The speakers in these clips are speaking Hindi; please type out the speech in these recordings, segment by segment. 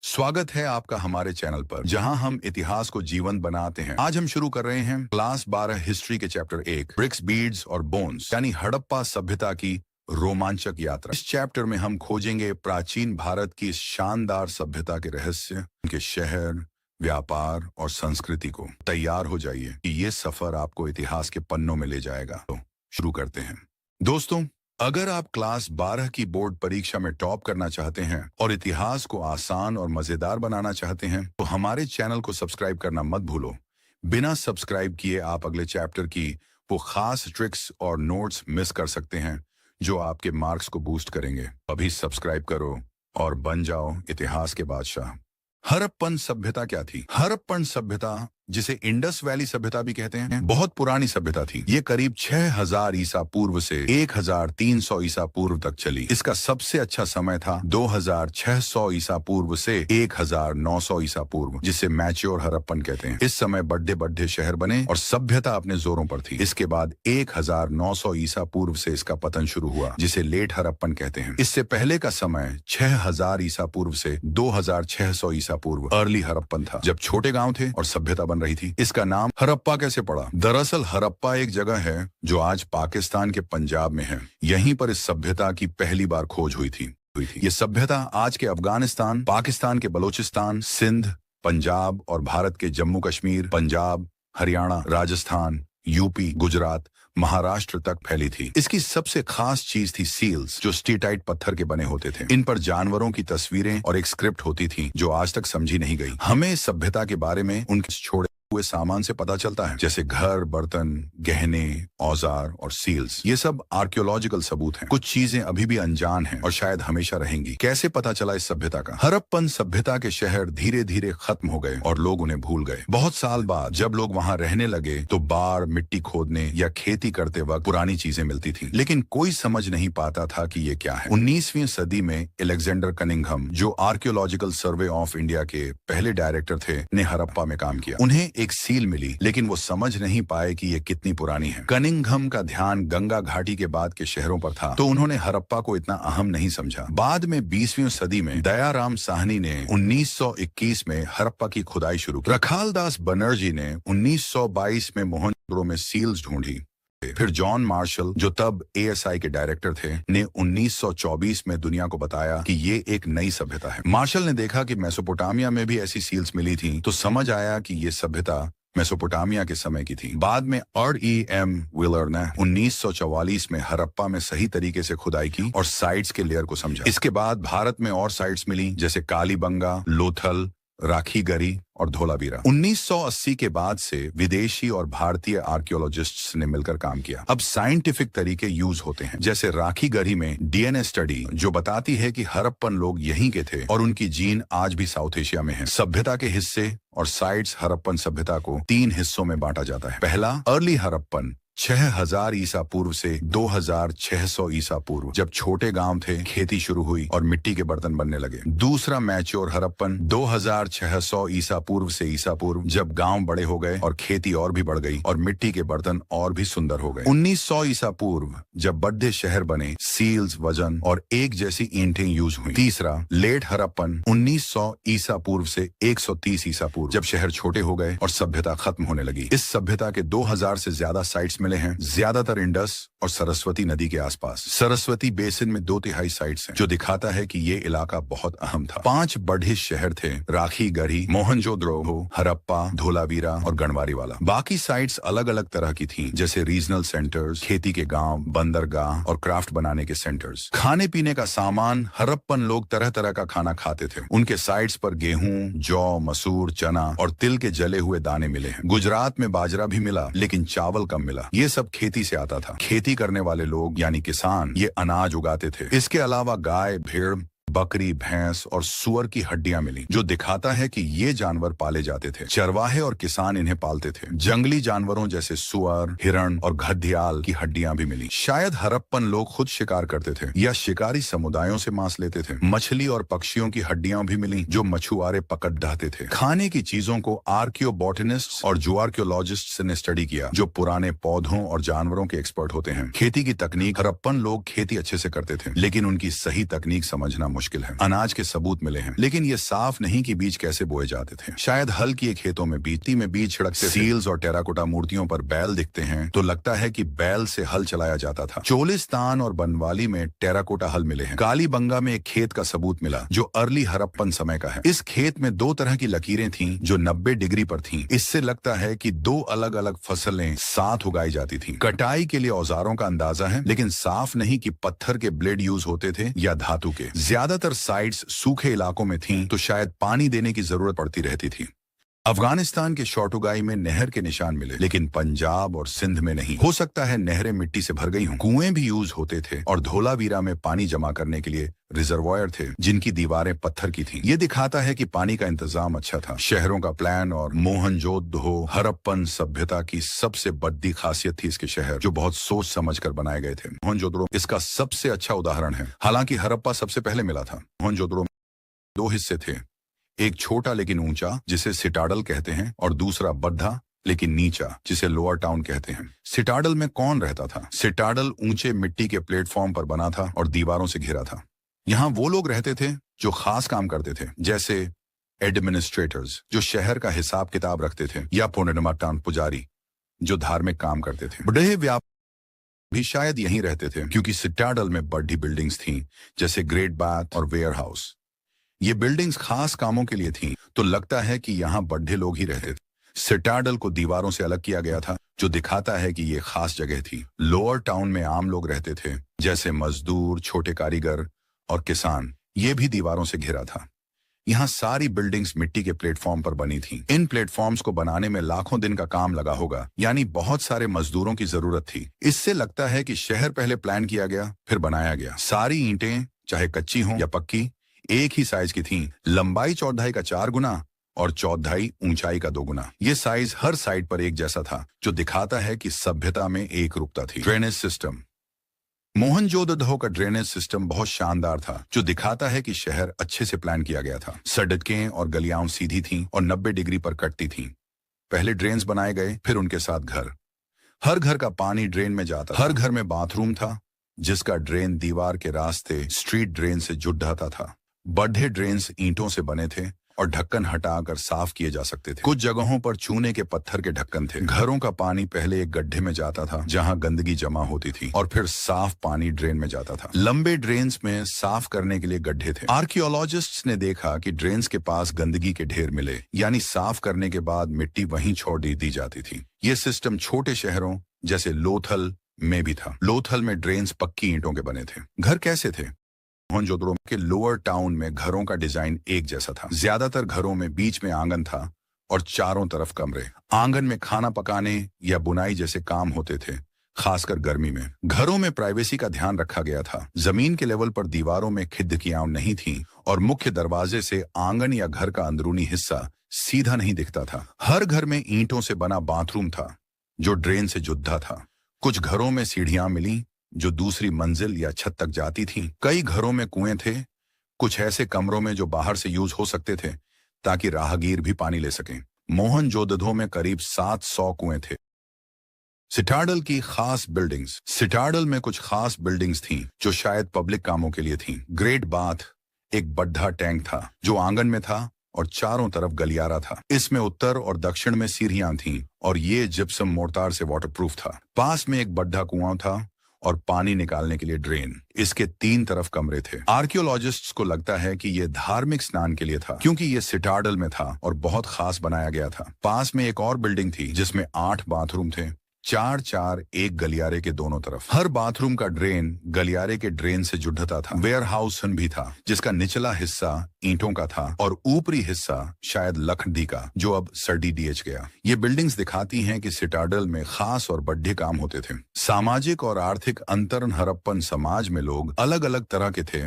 स्वागत है आपका हमारे चैनल पर जहां हम इतिहास को जीवंत बनाते हैं। आज हम शुरू कर रहे हैं क्लास 12 हिस्ट्री के चैप्टर 1 ब्रिक्स, बीड्स और बोन्स यानी हड़प्पा सभ्यता की रोमांचक यात्रा। इस चैप्टर में हम खोजेंगे प्राचीन भारत की इस शानदार सभ्यता के रहस्य, उनके शहर, व्यापार और संस्कृति को। तैयार हो जाइए कि ये सफर आपको इतिहास के पन्नों में ले जाएगा। तो शुरू करते हैं। दोस्तों, अगर आप क्लास 12 की बोर्ड परीक्षा में टॉप करना चाहते हैं और इतिहास को आसान और मजेदार बनाना चाहते हैं तो हमारे चैनल को सब्सक्राइब करना मत भूलो। बिना सब्सक्राइब किए आप अगले चैप्टर की वो खास ट्रिक्स और नोट्स मिस कर सकते हैं जो आपके मार्क्स को बूस्ट करेंगे। अभी सब्सक्राइब करो और बन जाओ इतिहास के बादशाह। हड़प्पन सभ्यता क्या थी? हड़प्पन सभ्यता, जिसे इंडस वैली सभ्यता भी कहते हैं, बहुत पुरानी सभ्यता थी। ये करीब 6000 ईसा पूर्व से 1300 ईसा पूर्व तक चली। इसका सबसे अच्छा समय था 2600 ईसा पूर्व से 1900 ईसा पूर्व, जिसे मैच्योर हड़प्पन कहते हैं। इस समय बड़े बड़े शहर बने और सभ्यता अपने जोरों पर थी। इसके बाद 1900 ईसा पूर्व से इसका पतन शुरू हुआ, जिसे लेट हड़प्पन कहते हैं। इससे पहले का समय 6000 ईसा पूर्व से 2600 ईसा पूर्व अर्ली हड़प्पन था, जब छोटे गांव थे और सभ्यता बन रही थी। इसका नाम हड़प्पा कैसे पड़ा? दरअसल हड़प्पा एक जगह है जो आज पाकिस्तान के पंजाब में है। यहीं पर इस सभ्यता की पहली बार खोज हुई थी। ये सभ्यता आज के अफगानिस्तान, पाकिस्तान के बलूचिस्तान, सिंध, पंजाब और भारत के जम्मू कश्मीर, पंजाब, हरियाणा, राजस्थान, यूपी, गुजरात, महाराष्ट्र तक फैली थी। इसकी सबसे खास चीज थी सील्स, जो स्टीटाइट पत्थर के बने होते थे। इन पर जानवरों की तस्वीरें और एक स्क्रिप्ट होती थी जो आज तक समझी नहीं गई। हमें इस सभ्यता के बारे में उनके छोड़े हुए सामान से पता चलता है, जैसे घर, बर्तन, गहने, औजार और सील्स। ये सब आर्कियोलॉजिकल सबूत हैं। कुछ चीजें अभी भी अनजान हैं और शायद हमेशा रहेंगी। कैसे पता चला इस सभ्यता का? हड़प्पन सभ्यता के शहर धीरे धीरे खत्म हो गए और लोग उन्हें भूल गए। बहुत साल बाद जब लोग वहां रहने लगे तो बार, मिट्टी खोदने या खेती करते वक्त पुरानी चीजें मिलती थी, लेकिन कोई समझ नहीं पाता था कि ये क्या है। 19वीं सदी में एलेक्जेंडर कनिंघम, जो आर्कियोलॉजिकल सर्वे ऑफ इंडिया के पहले डायरेक्टर थे, ने हड़प्पा में काम किया। उन्हें एक सील मिली, लेकिन वो समझ नहीं पाए कि ये कितनी पुरानी है। कनिंघम का ध्यान गंगा घाटी के बाद के शहरों पर था, तो उन्होंने हड़प्पा को इतना अहम नहीं समझा। बाद में 20वीं सदी में दयाराम साहनी ने 1921 में हड़प्पा की खुदाई शुरू की। रखालदास बनर्जी ने 1922 में मोहनजोदड़ो में सील्स ढूंढी। फिर जॉन मार्शल, जो तब एएसआई के डायरेक्टर थे, ने 1924 में दुनिया को बताया कि ये एक नई सभ्यता है। मार्शल ने देखा कि मेसोपोटामिया में भी ऐसी सील्स मिली थी, तो समझ आया कि ये सभ्यता मेसोपोटामिया के समय की थी। बाद में R.E.M. व्हीलर ने 1944 में हड़प्पा में सही तरीके से खुदाई की और साइट्स के लेयर को समझा। इसके बाद भारत में और साइट्स मिली, जैसे कालीबंगा, लोथल, राखीगढ़ी और धोलावीरा। 1980 के बाद से विदेशी और भारतीय आर्कियोलॉजिस्ट्स ने मिलकर काम किया। अब साइंटिफिक तरीके यूज होते हैं, जैसे राखीगढ़ी में डीएनए स्टडी, जो बताती है कि हड़प्पन लोग यहीं के थे और उनकी जीन आज भी साउथ एशिया में है। सभ्यता के हिस्से और साइट्स हड़प्पन सभ्यता को 3 हिस्सों में बांटा जाता है। पहला, अर्ली हड़प्पन, 6000 ईसा पूर्व से 2600 ईसा पूर्व, जब छोटे गांव थे, खेती शुरू हुई और मिट्टी के बर्तन बनने लगे। दूसरा, मैच्योर हड़प्पन, 2600 ईसा पूर्व से ईसा पूर्व, जब गांव बड़े हो गए और खेती और भी बढ़ गई और मिट्टी के बर्तन और भी सुंदर हो गए। 1900 ईसा पूर्व, जब बड़े शहर बने, सील्स, वजन और एक जैसी ईंटें यूज हुई। तीसरा, लेट हड़प्पन, 1900 ईसा पूर्व से 130 ईसा पूर्व, जब शहर छोटे हो गए और सभ्यता खत्म होने लगी। इस सभ्यता के 2000 से ज्यादा साइट्स मिले हैं, ज्यादातर इंडस और सरस्वती नदी के आसपास। सरस्वती बेसिन में 2/3 साइट्स हैं, जो दिखाता है कि ये इलाका बहुत अहम था। 5 बड़े शहर थे, राखीगढ़ी, मोहनजोदड़ो, हड़प्पा, धोलावीरा और गढ़वारीवाला। बाकी साइट्स अलग अलग तरह की थीं, जैसे रीजनल सेंटर्स, खेती के गांव, बंदरगाह और क्राफ्ट बनाने के सेंटर्स। खाने पीने का सामान, हड़प्पन लोग तरह तरह का खाना खाते थे। उनके साइट्स पर गेहूं, जौ, मसूर, चना और तिल के जले हुए दाने मिले हैं। गुजरात में बाजरा भी मिला, लेकिन चावल कम मिला। ये सब खेती से आता था। खेती करने वाले लोग यानी किसान ये अनाज उगाते थे। इसके अलावा गाय, भेड़, बकरी, भैंस और सुअर की हड्डियां मिली, जो दिखाता है कि ये जानवर पाले जाते थे। चरवाहे और किसान इन्हें पालते थे। जंगली जानवरों जैसे सुअर, हिरण और घड़ियाल की हड्डियां भी मिली। शायद हड़प्पन लोग खुद शिकार करते थे या शिकारी समुदायों से मांस लेते थे। मछली और पक्षियों की हड्डियां भी मिली, जो मछुआरे पकड़ ढाते थे। खाने की चीजों को आर्कियोबॉटनिस्ट और जूआर्कियोलॉजिस्ट ने स्टडी किया, जो पुराने पौधों और जानवरों के एक्सपर्ट होते हैं। खेती की तकनीक, हड़प्पन लोग खेती अच्छे से करते थे, लेकिन उनकी सही तकनीक समझना मुश्किल है। अनाज के सबूत मिले हैं, लेकिन ये साफ नहीं कि बीज कैसे बोए जाते थे। शायद हल किए खेतों में बीज छिड़कते। सील्स और टेराकोटा मूर्तियों पर बैल दिखते हैं तो लगता है कि बैल से हल चलाया जाता था। चोलिस्तान और बनवाली में टेराकोटा हल मिले हैं। कालीबंगा में एक खेत का सबूत मिला जो अर्ली हड़प्पन समय का है। इस खेत में 2 तरह की लकीरें थीं जो 90 डिग्री पर थीं। इससे लगता है कि 2 अलग अलग फसलें साथ उगाई जाती थीं। कटाई के लिए औजारों का अंदाजा है, लेकिन साफ नहीं कि पत्थर के ब्लेड यूज होते थे या धातु के। ज्यादातर साइट्स सूखे इलाकों में थीं तो शायद पानी देने की जरूरत पड़ती रहती थी। अफगानिस्तान के शॉटुगाई में नहर के निशान मिले, लेकिन पंजाब और सिंध में नहीं। हो सकता है नहरें मिट्टी से भर गई हों। कुएं भी यूज होते थे और धोलावीरा में पानी जमा करने के लिए रिजर्वायर थे जिनकी दीवारें पत्थर की थीं। ये दिखाता है कि पानी का इंतजाम अच्छा था। शहरों का प्लान और मोहनजोदड़ो हड़प्पन सभ्यता की सबसे बड़ी खासियत थी इसके शहर, जो बहुत सोच समझ कर बनाए गए थे। मोहनजोदड़ो इसका सबसे अच्छा उदाहरण है। हालांकि हड़प्पा सबसे पहले मिला था। मोहनजोदड़ो 2 हिस्से थे, एक छोटा लेकिन ऊंचा जिसे सिटाडल कहते हैं और दूसरा बड्ढा लेकिन नीचा जिसे लोअर टाउन कहते हैं। सिटाडल में कौन रहता था? सिटाडल ऊंचे मिट्टी के प्लेटफॉर्म पर बना था और दीवारों से घिरा था। यहाँ वो लोग रहते थे जो खास काम करते थे, जैसे एडमिनिस्ट्रेटर्स जो शहर का हिसाब किताब रखते थे, या पुनर्निर्माण पुजारी जो धार्मिक काम करते थे। बड़े व्यापारी भी शायद यहीं रहते थे क्योंकि सिटाडल में बड़ी बिल्डिंग्स थीं जैसे ग्रेट बाथ और वेयर हाउस। ये बिल्डिंग्स खास कामों के लिए थीं तो लगता है कि यहाँ बड्ढे लोग ही रहते थे। सिटाडल को दीवारों से अलग किया गया था जो दिखाता है कि ये खास जगह थी। लोअर टाउन में आम लोग रहते थे जैसे मजदूर, छोटे कारीगर और किसान। ये भी दीवारों से घिरा था। यहाँ सारी बिल्डिंग्स मिट्टी के प्लेटफॉर्म पर बनी थीं। इन प्लेटफॉर्म्स को बनाने में लाखों दिन का काम लगा होगा, यानी बहुत सारे मजदूरों की जरूरत थी। इससे लगता है कि शहर पहले प्लान किया गया फिर बनाया गया। सारी ईंटें चाहे कच्ची हों या पक्की एक ही साइज की थीं। लंबाई चौड़ाई का 4 गुना और चौड़ाई ऊंचाई का 2 गुना। ये साइज हर साइड पर एक जैसा था जो दिखाता है कि सभ्यता में एक रूपता थी। Drainage system. मोहनजोदड़ो का ड्रेनेज सिस्टम बहुत शानदार था जो दिखाता है कि शहर अच्छे से प्लान किया गया था। सड़कें और गलियां सीधी थीं और 90 डिग्री पर कटती थीं। पहले ड्रेन्स बनाए गए, फिर उनके साथ घर। हर घर का पानी ड्रेन में जाता था। हर घर में बाथरूम था जिसका ड्रेन दीवार के रास्ते स्ट्रीट ड्रेन से जुड़ जाता था। बड़े ड्रेन्स ईंटों से बने थे और ढक्कन हटाकर साफ किए जा सकते थे। कुछ जगहों पर चूने के पत्थर के ढक्कन थे। घरों का पानी पहले एक गड्ढे में जाता था जहां गंदगी जमा होती थी और फिर साफ पानी ड्रेन में जाता था। लंबे ड्रेन्स में साफ करने के लिए गड्ढे थे। आर्कियोलॉजिस्ट्स ने देखा कि ड्रेन्स के पास गंदगी के ढेर मिले, यानी साफ करने के बाद मिट्टी वहीं छोड़ दी जाती थी। ये सिस्टम छोटे शहरों जैसे लोथल में भी था। लोथल में ड्रेन्स पक्की ईंटों के बने थे। घर कैसे थे? मोहनजोदड़ो के लोअर टाउन में घरों का डिजाइन एक जैसा था। ज्यादातर घरों में बीच में आंगन था और चारों तरफ कमरे। आंगन में खाना पकाने या बुनाई जैसे काम होते थे, खासकर गर्मी में। घरों में प्राइवेसी का ध्यान रखा गया था। जमीन के लेवल पर दीवारों में खिड़कियां नहीं थीं और मुख्य दरवाजे से आंगन या घर का अंदरूनी हिस्सा सीधा नहीं दिखता था। हर घर में ईंटों से बना बाथरूम था जो ड्रेन से जुड़ा था। कुछ घरों में सीढ़ियां मिली जो दूसरी मंजिल या छत तक जाती थीं। कई घरों में कुएं थे, कुछ ऐसे कमरों में जो बाहर से यूज हो सकते थे ताकि राहगीर भी पानी ले सकें। मोहनजोदड़ो में करीब 700 कुएं थे। सिटाडल की खास बिल्डिंग्स। सिटाडल में कुछ खास बिल्डिंग्स थीं जो शायद पब्लिक कामों के लिए थीं। ग्रेट बाथ एक बड़ा टैंक था जो आंगन में था और चारों तरफ गलियारा था। इसमें उत्तर और दक्षिण में सीढ़ियां थीं और ये जिप्सम मोर्टार से वाटरप्रूफ था। पास में एक बड़ा कुआं था और पानी निकालने के लिए ड्रेन। इसके 3 तरफ कमरे थे। आर्कियोलॉजिस्ट्स को लगता है कि यह धार्मिक स्नान के लिए था क्योंकि यह सिटाडल में था और बहुत खास बनाया गया था। पास में एक और बिल्डिंग थी जिसमें 8 बाथरूम थे, 4 एक गलियारे के दोनों तरफ। हर बाथरूम का ड्रेन गलियारे के ड्रेन से जुड़ता था। वेयर हाउस भी था जिसका निचला हिस्सा ईंटों का था और ऊपरी हिस्सा शायद लकड़ी का जो अब सरडीडीएच गया। ये बिल्डिंग्स दिखाती हैं कि सिटाडल में खास और बड़े काम होते थे। सामाजिक और आर्थिक अंतरण। हड़प्पन समाज में लोग अलग अलग तरह के थे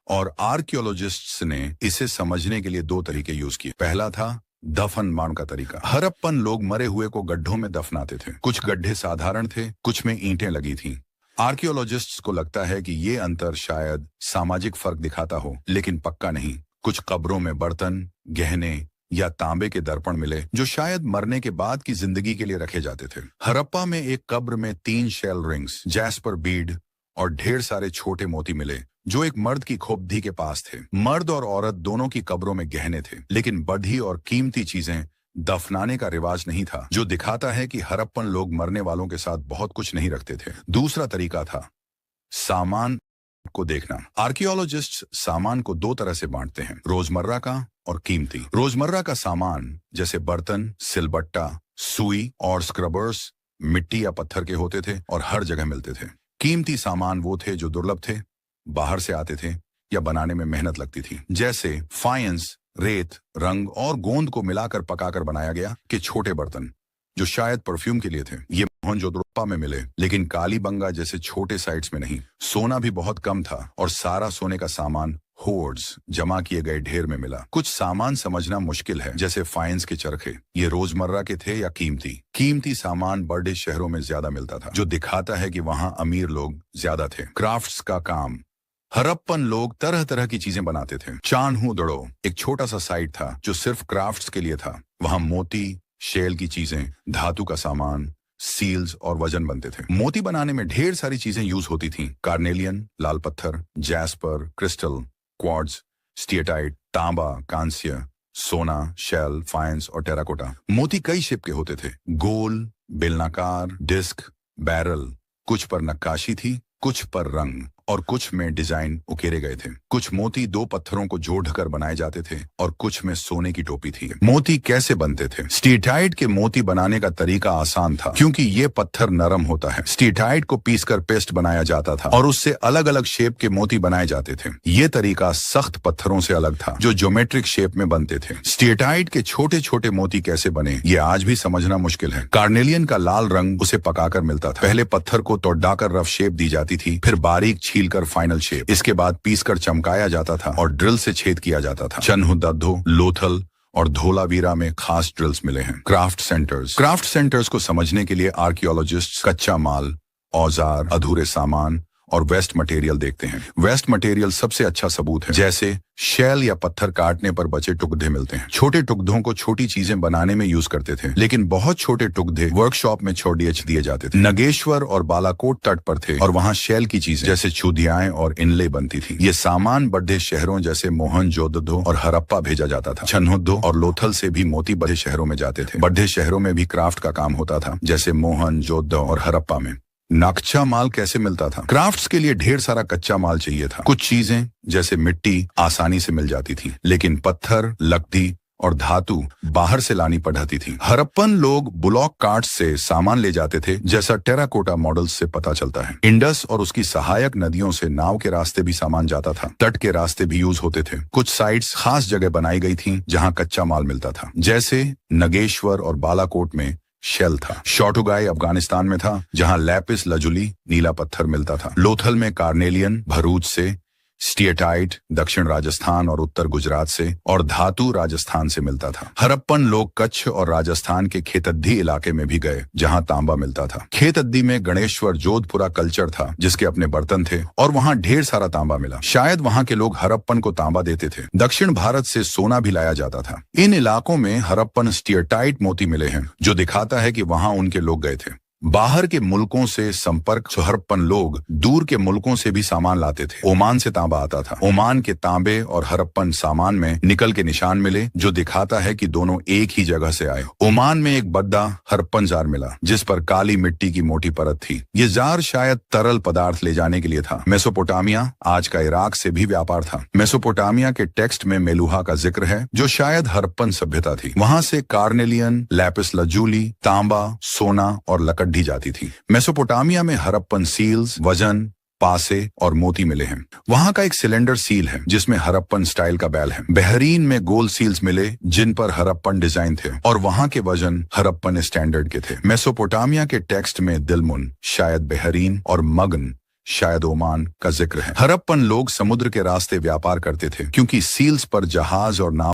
और आर्कियोलॉजिस्ट्स ने इसे समझने के लिए 2 तरीके यूज किए। पहला था दफन मान का तरीका। हड़प्पन लोग मरे हुए को गड्ढों में दफनाते थे। कुछ गड्ढे साधारण थे, कुछ में ईंटें लगी थीं। आर्कियोलॉजिस्ट्स को लगता है कि ये अंतर शायद सामाजिक फर्क दिखाता हो, लेकिन पक्का नहीं। कुछ कब्रों में बर्तन, गहने या तांबे के दर्पण मिले जो शायद मरने के बाद की जिंदगी के लिए रखे जाते थे। हड़प्पा में एक कब्र में 3 शेल रिंग्स, जैस्पर बीड और ढेर सारे छोटे मोती मिले जो एक मर्द की खोपड़ी के पास थे। मर्द और औरत दोनों की कब्रों में गहने थे, लेकिन बढ़ी और कीमती चीजें दफनाने का रिवाज नहीं था, जो दिखाता है कि हड़प्पन लोग मरने वालों के साथ बहुत कुछ नहीं रखते थे। दूसरा तरीका था सामान को देखना। आर्कियोलॉजिस्ट सामान को दो तरह से बांटते हैं, रोजमर्रा का और कीमती। रोजमर्रा का सामान जैसे बर्तन, सिलबट्टा, सुई और स्क्रबर्स मिट्टी या पत्थर के होते थे और हर जगह मिलते थे। कीमती सामान वो थे जो दुर्लभ थे, बाहर से आते थे या बनाने में मेहनत लगती थी, जैसे फाइंस, रेत, रंग और गोंद को मिलाकर पकाकर बनाया गया के छोटे बर्तन जो शायद परफ्यूम के लिए थे। ये मोहनजोदड़ो में मिले, लेकिन कालीबंगा जैसे छोटे साइट्स में नहीं। सोना भी बहुत कम था और सारा सोने का सामान होर्ड्स जमा किए गए ढेर में मिला। कुछ सामान समझना मुश्किल है, जैसे फाइंस के चरखे, ये रोजमर्रा के थे या कीमती। कीमती सामान बड़े शहरों में ज्यादा मिलता था, जो दिखाता है कि वहां अमीर लोग ज्यादा थे। क्राफ्ट्स का काम, हड़प्पन लोग तरह तरह की चीजें बनाते थे। चान्होदड़ो एक छोटा सा साइट था जो सिर्फ क्राफ्ट्स के लिए था। वहां मोती, शेल की चीजें, धातु का सामान, सील्स और वजन बनते थे। मोती बनाने में ढेर सारी चीजें यूज होती थीं। कार्नेलियन, लाल पत्थर, जैस्पर, क्रिस्टल, क्वार्ट्ज, स्टीएटाइट, तांबा, कांस्य, सोना, शेल, फाइंस और टेराकोटा। मोती कई शेप के होते थे, गोल, बेलनाकार, डिस्क, बैरल। कुछ पर नक्काशी थी, कुछ पर रंग और कुछ में डिजाइन उकेरे गए थे। कुछ मोती दो पत्थरों को जोड़कर बनाए जाते थे और कुछ में सोने की टोपी थी। मोती कैसे बनते थे? स्टीटाइट के मोती बनाने का तरीका आसान था, क्योंकि ये पत्थर नरम होता है। स्टीटाइट को पीसकर पेस्ट बनाया जाता था और उससे अलग अलग शेप के मोती बनाए जाते थे। ये तरीका सख्त पत्थरों से अलग था, जो ज्योमेट्रिक शेप में बनते थे। स्टीटाइट के छोटे छोटे मोती कैसे बने, ये आज भी समझना मुश्किल है। कार्नेलियन का लाल रंग उसे पकाकर मिलता था। पहले पत्थर को तोड़ाकर रफ शेप दी जाती थी, फिर बारीक छीलकर फाइनल शेप। इसके बाद पीसकर चमकाया जाता था और ड्रिल से छेद किया जाता था। चन्हुदद्धो, लोथल और धोलावीरा में खास ड्रिल्स मिले हैं। क्राफ्ट सेंटर्स को समझने के लिए आर्कियोलॉजिस्ट कच्चा माल, औजार, अधूरे सामान और वेस्ट मटेरियल देखते हैं। वेस्ट मटेरियल सबसे अच्छा सबूत है, जैसे शेल या पत्थर काटने पर बचे टुकड़े मिलते हैं। छोटे टुकड़ों को छोटी चीजें बनाने में यूज करते थे, लेकिन बहुत छोटे टुकड़े वर्कशॉप में छोड़ दिए जाते थे। नगेश्वर और बालाकोट तट पर थे और वहां शेल की चीजें जैसे चूदियाएं और इनले बनती थी। ये सामान बड़े शहरों जैसे मोहनजोदड़ो और हड़प्पा भेजा जाता था। चन्हुदो और लोथल से भी मोती बड़े शहरों में जाते थे। बड़े शहरों में भी क्राफ्ट का काम होता था, जैसे मोहनजोदड़ो और हड़प्पा में। कच्चा माल कैसे मिलता था? क्राफ्ट्स के लिए ढेर सारा कच्चा माल चाहिए था। कुछ चीजें जैसे मिट्टी आसानी से मिल जाती थी, लेकिन पत्थर, लकड़ी और धातु बाहर से लानी पड़ती थी। हड़प्पन लोग ब्लॉक कार्ट से सामान ले जाते थे, जैसा टेराकोटा मॉडल्स से पता चलता है। इंडस और उसकी सहायक नदियों से नाव के रास्ते भी सामान जाता था। तट के रास्ते भी यूज होते थे। कुछ साइट्स खास जगह बनाई गई थी जहां कच्चा माल मिलता था, जैसे नगेश्वर और बालाकोट में शेल था। शॉटुगाई अफगानिस्तान में था, जहां लैपिस लजुली नीला पत्थर मिलता था। लोथल में कार्नेलियन भरूच से, स्टीएटाइट दक्षिण राजस्थान और उत्तर गुजरात से, और धातु राजस्थान से मिलता था। हड़प्पन लोग कच्छ और राजस्थान के खेतद्दी इलाके में भी गए, जहां तांबा मिलता था। खेतद्दी में गणेश्वर जोधपुरा कल्चर था, जिसके अपने बर्तन थे और वहां ढेर सारा तांबा मिला। शायद वहां के लोग हड़प्पन को तांबा देते थे। दक्षिण भारत से सोना भी लाया जाता था। इन इलाकों में हड़प्पन स्टीएटाइट मोती मिले हैं, जो दिखाता है कि वहां उनके लोग गए थे। बाहर के मुल्कों से संपर्क हड़प्पन लोग दूर के मुल्कों से भी सामान लाते थे। ओमान से तांबा आता था। ओमान के तांबे और हड़प्पन सामान में निकल के निशान मिले, जो दिखाता है कि दोनों एक ही जगह से आए। ओमान में एक बड़ा हड़प्पन जार मिला, जिस पर काली मिट्टी की मोटी परत थी। ये जार शायद तरल पदार्थ ले जाने के लिए था। मेसोपोटामिया, आज का इराक, से भी व्यापार था। मेसोपोटामिया के टेक्स्ट में मेलुहा का जिक्र है, जो शायद हड़प्पन सभ्यता थी। वहां से कार्नेलियन, लैपिस लजुली, तांबा, सोना और लकड़ी ढी जाती थी। मेसोपोटामिया में हड़प्पन सील्स, वजन, पासे और मोती मिले हैं। वहां का एक सिलेंडर सील है, जिसमें हड़प्पन स्टाइल का बैल है। बहरीन में गोल सील्स मिले, जिन पर हड़प्पन डिजाइन थे और वहां के वजन हड़प्पन स्टैंडर्ड के थे। मेसोपोटामिया के टेक्स्ट में दिलमुन शायद बहरीन और मगन शायद ओमान का जिक्र है। हड़प्पन लोग समुद्र के रास्ते व्यापार करते थे, क्योंकि सील्स पर जहाज और नाव